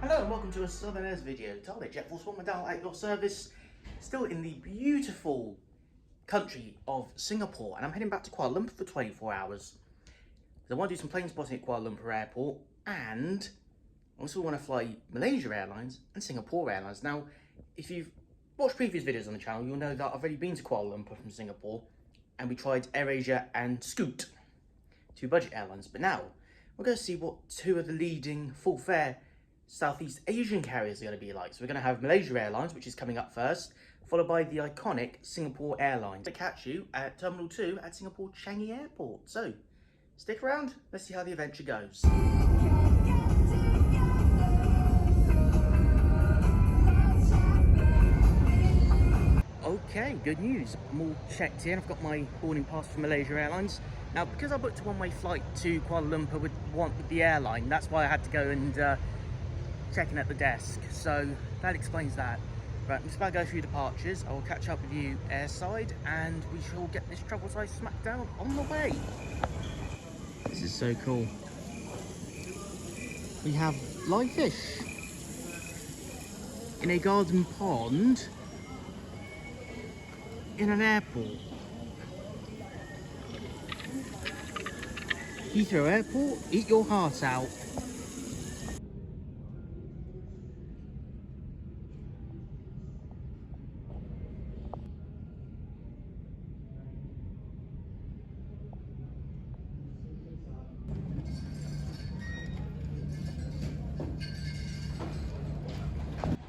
Hello and welcome to a Southern Airs video. Target Jett Force 1 McDowell at your service. Still in the beautiful country of Singapore, and I'm heading back to Kuala Lumpur for 24 hours. I want to do some plane spotting at Kuala Lumpur Airport, and I also want to fly Malaysia Airlines and Singapore Airlines. Now, if you've watched previous videos on the channel, you'll know that I've already been to Kuala Lumpur from Singapore, and we tried AirAsia and Scoot, two budget airlines. But now, we're going to see what two of the leading full-fare Southeast Asian carriers are going to be like. So we're going to have Malaysia Airlines, which is coming up first, followed by the iconic Singapore Airlines. I'll catch you at Terminal 2 at Singapore Changi Airport. So, stick around, let's see how the adventure goes. Okay, good news. I'm all checked in. I've got my boarding pass for Malaysia Airlines. Now, because I booked a one-way flight to Kuala Lumpur with the airline, that's why I had to go and check in at the desk. So that explains that. Right, I'm just about to go through departures. I will catch up with you airside, and we shall get this travel size smackdown on the way. This is so cool. We have live fish in a garden pond in an airport. Heathrow Airport, eat your heart out.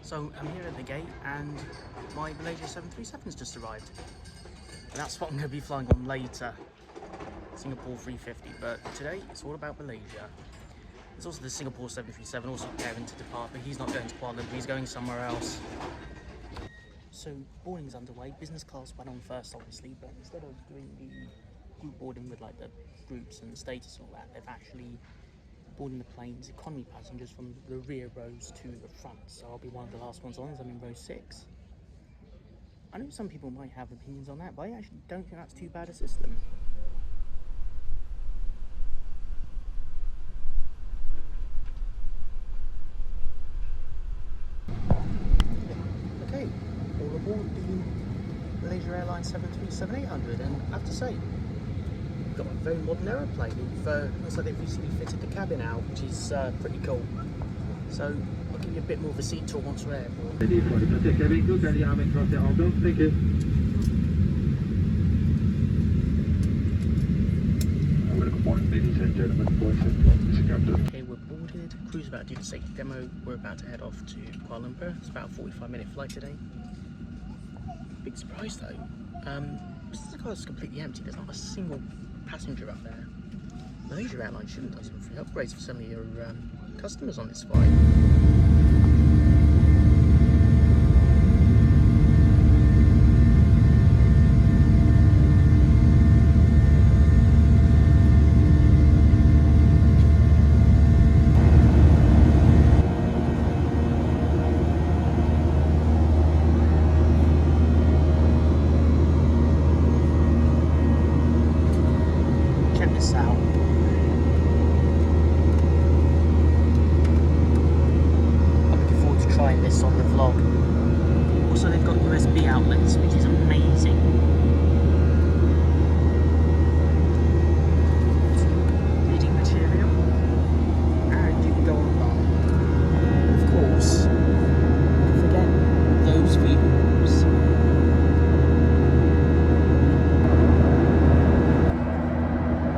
So I'm here at the gate and my Malaysia 737's just arrived. And that's what I'm going to be flying on later. Singapore 350, but today it's all about Malaysia. There's also the Singapore 737 also preparing to depart, but he's not going to Kuala Lumpur, he's going somewhere else. So boarding's underway. Business class went on first obviously, but instead of doing the group boarding with like the groups and the status and all that, they've actually boarding the plane's economy passengers from the rear rows to the front. So I'll be one of the last ones on as I'm in row 6. I know some people might have opinions on that, but I actually don't think that's too bad a system. The Malaysia Airlines 737-800, and I have to say, we've got a very modern aeroplane. Looks like they've recently fitted the cabin out, which is pretty cool. So I'll give you a bit more of a seat tour once we're airborne. Thank you. Good morning, ladies and gentlemen. Boys and girls, Mr. Captain. Okay, we're boarded. Crew's about to do the safety demo. We're about to head off to Kuala Lumpur. It's about a 45-minute flight today. Big surprise though, this car is completely empty. There's not a single passenger up there. Malaysia Airlines shouldn't have done some free upgrades for some of your customers on this flight. This on the vlog. Also, they've got USB outlets, which is amazing. Reading material, and you can go online. Of course, don't forget those views.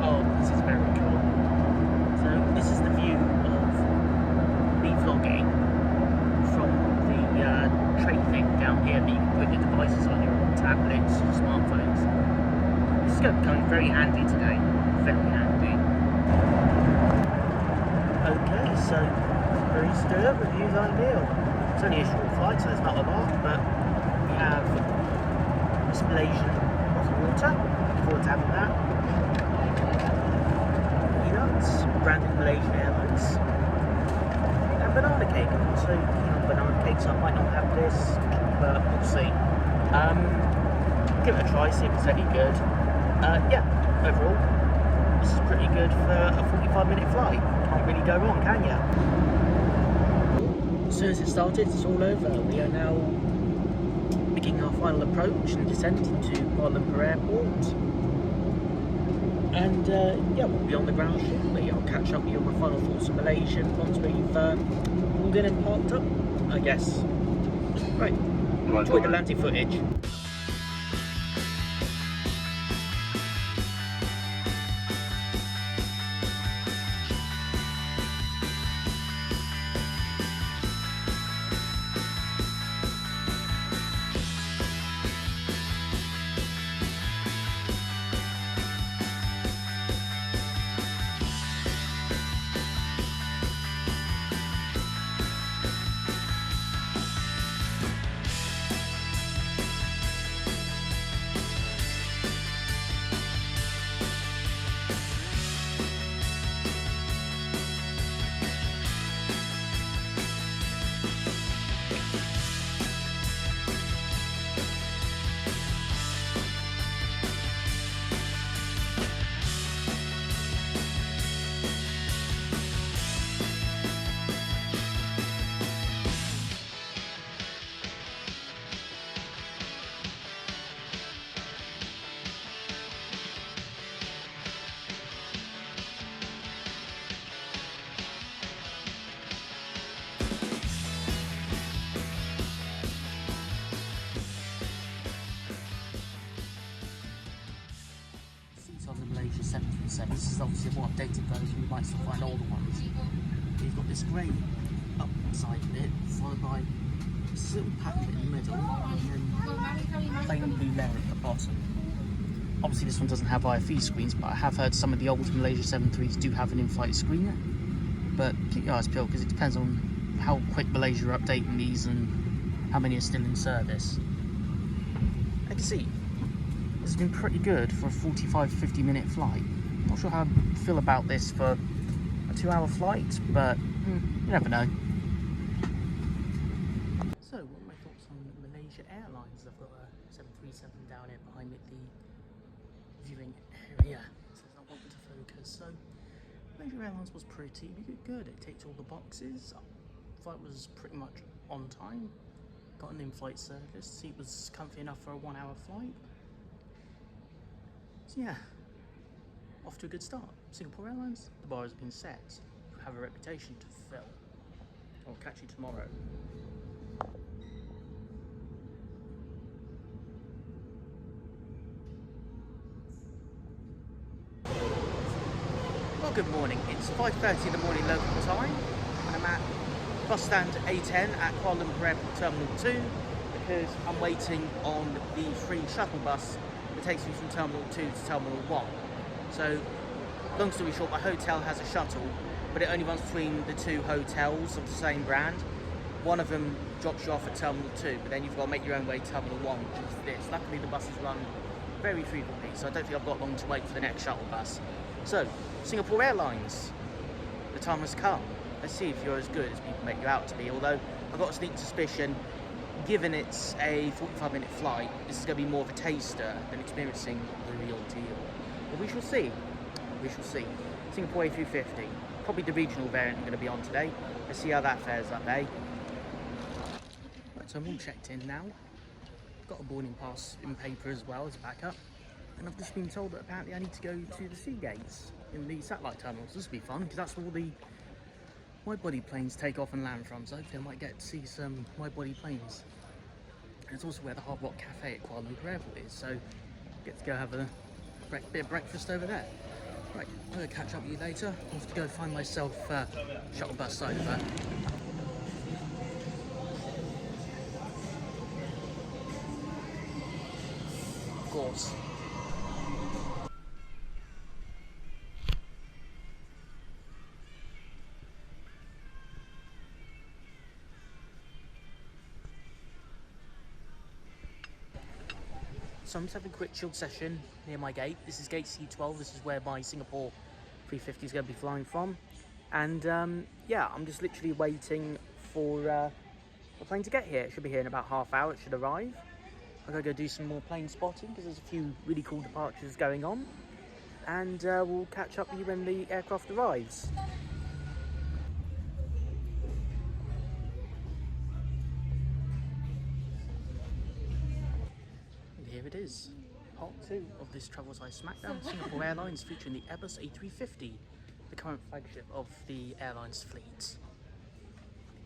Oh, this is very cool. So this is the view of me vlogging from the tray thing down here that you can put your devices on, your tablets, your smartphones. This is going to come very handy today, very handy. Okay, so Barista reviews ideal. It's only a short flight, so there's not a lot, but we have this Malaysian bottled water. Look forward to having that. Peanuts, branded Malaysian Airlines. Banana cake, so banana cakes. I might not have this, but we'll see. Give it a try, see if it's any good. Yeah, overall, this is pretty good for a 45-minute flight. Can't really go wrong, can ya? as soon as it started, it's all over. We are now making our final approach and descent into Kuala Lumpur Airport. And yeah, we'll be on the ground shortly. I'll catch up with you on my final thoughts of Malaysia once we've pulled in and parked up, I guess. Right, enjoy the landing footage. Malaysia 737. This is obviously a more updated version. You might still find older ones. You've got this grey upside bit, followed by this little packet in the middle, and then plain blue layer at the bottom. Obviously, this one doesn't have IFE screens, but I have heard some of the old Malaysia 73s do have an in-flight screen. But keep your eyes peeled because it depends on how quick Malaysia are updating these and how many are still in service. I can see this has been pretty good for a 45-50 minute flight. Not sure how I feel about this for a 2-hour flight, but you never know. So, what are my thoughts on Malaysia Airlines? I've got a 737 down here behind me, the viewing area, so it's not wanting to focus. So, Malaysia Airlines was pretty good. It ticked all the boxes. Flight was pretty much on time. Got an in-flight service. Seat was comfy enough for a 1-hour flight. So yeah, off to a good start. Singapore Airlines, the bar has been set. You have a reputation to fill. I'll catch you tomorrow. Well, good morning. It's 5:30 in the morning local time, and I'm at bus stand A10 at Kuala Lumpur Airport Terminal 2 because I'm waiting on the free shuttle bus that takes me from Terminal 2 to Terminal 1. So, long story short, my hotel has a shuttle, but it only runs between the two hotels of the same brand. One of them drops you off at Terminal 2, but then you've got to make your own way to Terminal 1, which is this. Luckily, the buses run very frequently, so I don't think I've got long to wait for the next shuttle bus. So, Singapore Airlines, the time has come. Let's see if you're as good as people make you out to be, although I've got a sneaking suspicion, given it's a 45-minute flight, this is going to be more of a taster than experiencing the real deal. But we shall see. We shall see. Singapore A350, probably the regional variant I'm going to be on today. Let's see how that fares up, eh? Right, so I'm all checked in now. Got a boarding pass in paper as well as a backup. And I've just been told that apparently I need to go to the sea gates in the satellite tunnels. This will be fun because that's where all the wide-body planes take off and land from, so hopefully I might get to see some wide-body planes. And it's also where the Hard Rock Cafe at Kuala Lumpur Airport is, so get to go have a bit of breakfast over there. Right, I'm going to catch up with you later. I have to go find myself a shuttle bus over. Of course. So I'm just having a quick chilled session near my gate. This is gate C12. This is where my Singapore 350 is going to be flying from. And yeah, I'm just literally waiting for the plane to get here. It should be here in about half hour. It should arrive. I'm going to go do some more plane spotting because there's a few really cool departures going on. And we'll catch up with you when the aircraft arrives. here it is, part 2 of this travel size smackdown. Singapore Airlines featuring the Airbus A350, the current flagship of the airline's fleet.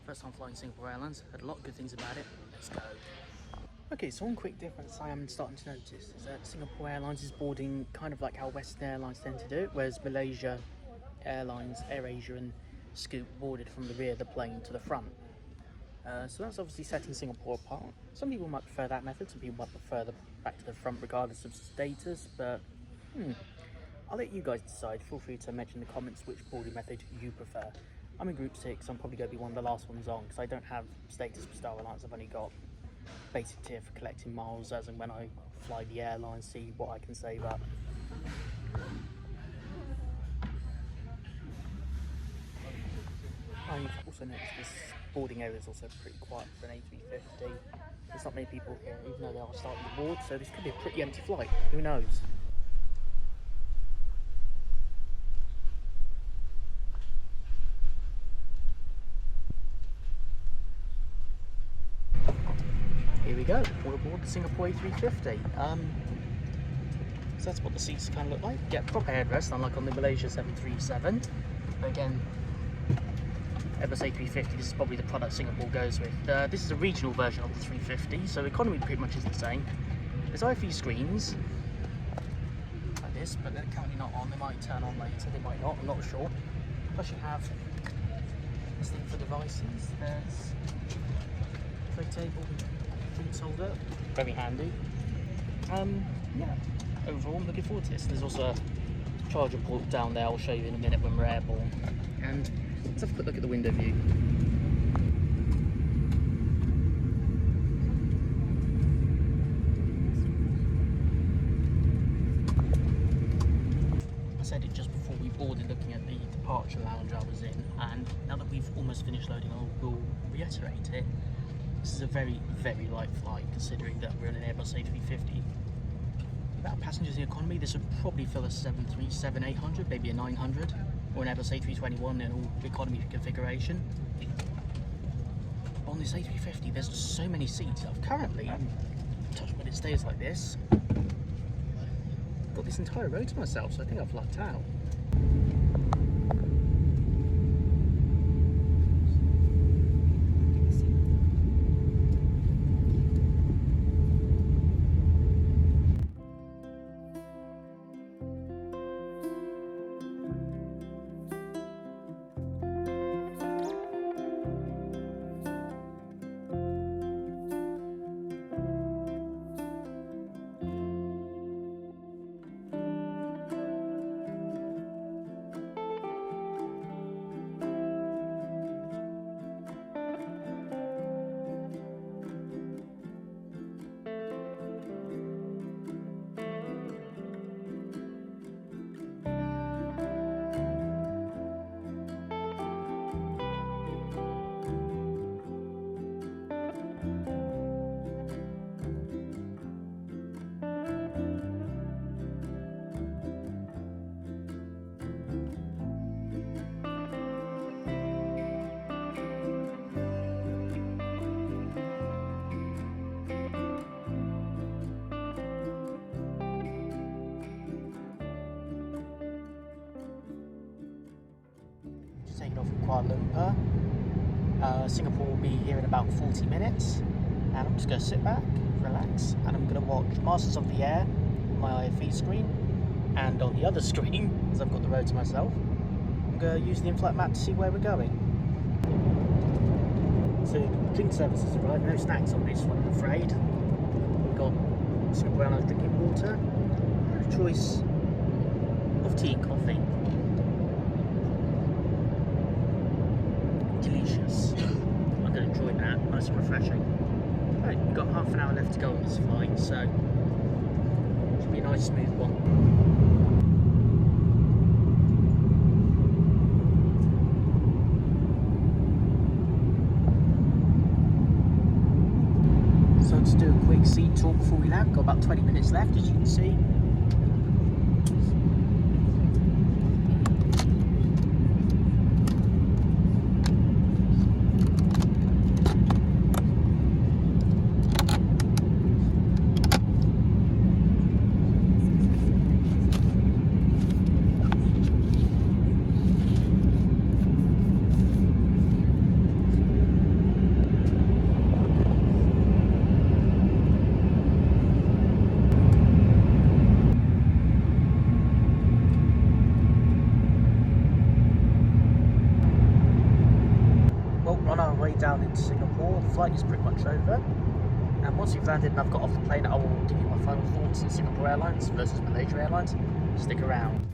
First time flying Singapore Airlines, heard a lot of good things about it. Let's go. Okay, so one quick difference I am starting to notice is that Singapore Airlines is boarding kind of like how Western Airlines tend to do it, whereas Malaysia Airlines, AirAsia and Scoot boarded from the rear of the plane to the front. So that's obviously setting Singapore apart. Some people might prefer that method, some people might prefer the back to the front regardless of status, but I'll let you guys decide. Feel free to mention in the comments which boarding method you prefer. I'm in group 6, I'm probably going to be one of the last ones on because I don't have status for Star Alliance. I've only got basic tier for collecting miles as and when I fly the airline, see what I can save up. I've also noticed this boarding area is also pretty quiet for an A350. There's not many people here, even though they are starting to board, so this could be a pretty empty flight. Who knows? Here we go, we're aboard the Singapore A350. So that's what the seats kind of look like. Get proper headrest, unlike on the Malaysia 737. But again, Airbus A350, this is probably the product Singapore goes with. This is a regional version of the 350, so economy pretty much is the same. There's IFE screens, like this, but they're currently not on. They might turn on later, they might not, I'm not sure. Plus you have this thing for devices. There's a tray table, drinks holder, very handy. Yeah, overall I'm looking forward to this. There's also a charger port down there, I'll show you in a minute when we're airborne. And let's have a quick look at the window view. I said it just before we boarded, looking at the departure lounge I was in, and now that we've almost finished loading, I will reiterate it. This is a very, very light flight, considering that we're in an Airbus A350. The amount of passengers in economy, this would probably fill a 737-800, maybe a 900. Or an Airbus A321 in all economy configuration. On this A350, there's just so many seats. I've currently, touch when it stays like this, got this entire row to myself, so I think I've lucked out. Taking off from Kuala Lumpur. Singapore will be here in about 40 minutes. And I'm just going to sit back, relax, and I'm going to watch Masters of the Air on my IFE screen. And on the other screen, as I've got the road to myself, I'm going to use the in-flight map to see where we're going. So, drink services arrived, no snacks on this one, I'm afraid. We've got Singapore Airlines drinking water, and a choice of tea and coffee. Delicious. I'm going to enjoy that, nice and refreshing. Right, we've got half an hour left to go on this flight, so it should be a nice smooth one. So let's do a quick seat talk before we land. Got about 20 minutes left, as you can see. down into Singapore. The flight is pretty much over. And once you've landed and I've got off the plane, I will give you my final thoughts on Singapore Airlines versus Malaysia Airlines. Stick around.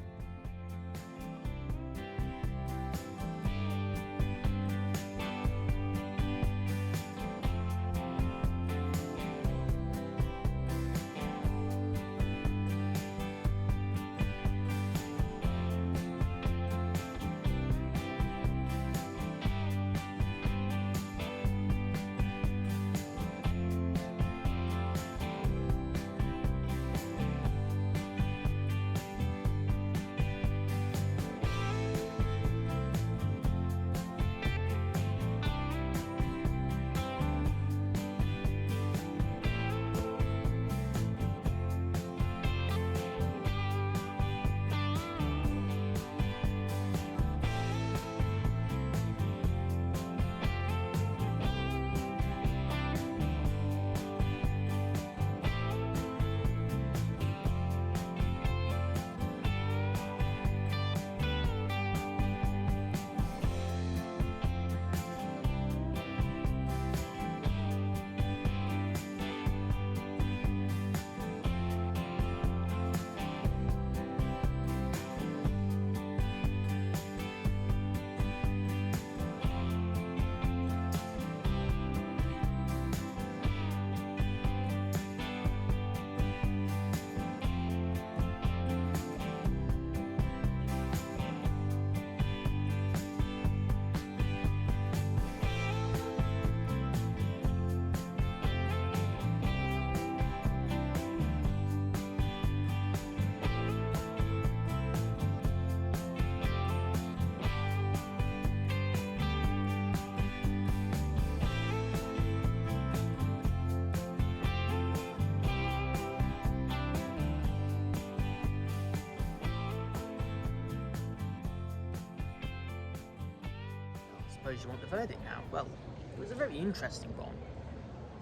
Suppose you want the verdict now. Well, it was a very interesting one.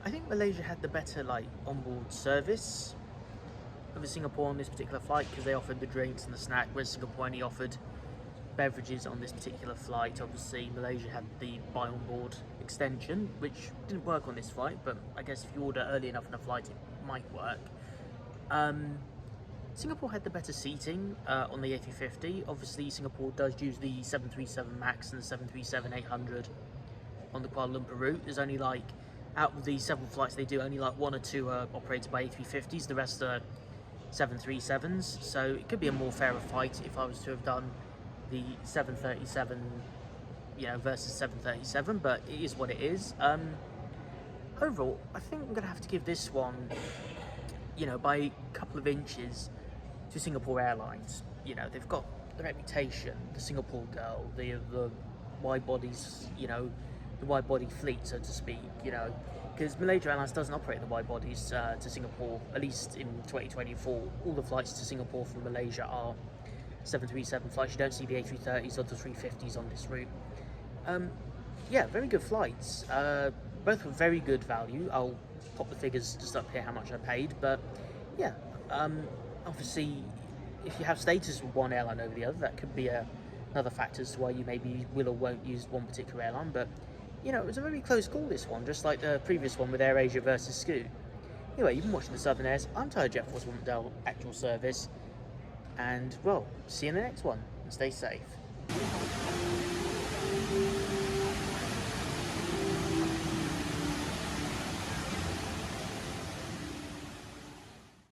I think Malaysia had the better onboard service over Singapore on this particular flight because they offered the drinks and the snack, whereas Singapore only offered beverages on this particular flight. Obviously, Malaysia had the buy on board extension, which didn't work on this flight, but I guess if you order early enough in a flight, it might work. Singapore had the better seating on the A350. Obviously, Singapore does use the 737 MAX and the 737-800 on the Kuala Lumpur route. There's only out of the several flights they do, only 1 or 2 are operated by A350s. The rest are 737s. So it could be a more fairer fight if I was to have done the 737, versus 737. But it is what it is. Overall, I think I'm gonna have to give this one, by a couple of inches, to Singapore Airlines. They've got the reputation, the Singapore girl, the wide bodies, the wide body fleet, so to speak, because Malaysia Airlines doesn't operate the wide bodies to Singapore, at least in 2024. All the flights to Singapore from Malaysia are 737 flights. You don't see the A330s or the 350s on this route. Yeah, very good flights. Both were very good value. I'll pop the figures just up here how much I paid, but yeah, obviously if you have status with one airline over the other, that could be another factor as to why you maybe will or won't use one particular airline. But it was a very close call, this one, just like the previous one with AirAsia versus Scoot. Anyway, you've been watching the Southern Airs. I'm Jett from McDowell Actual Service, and well, see you in the next one, and stay safe.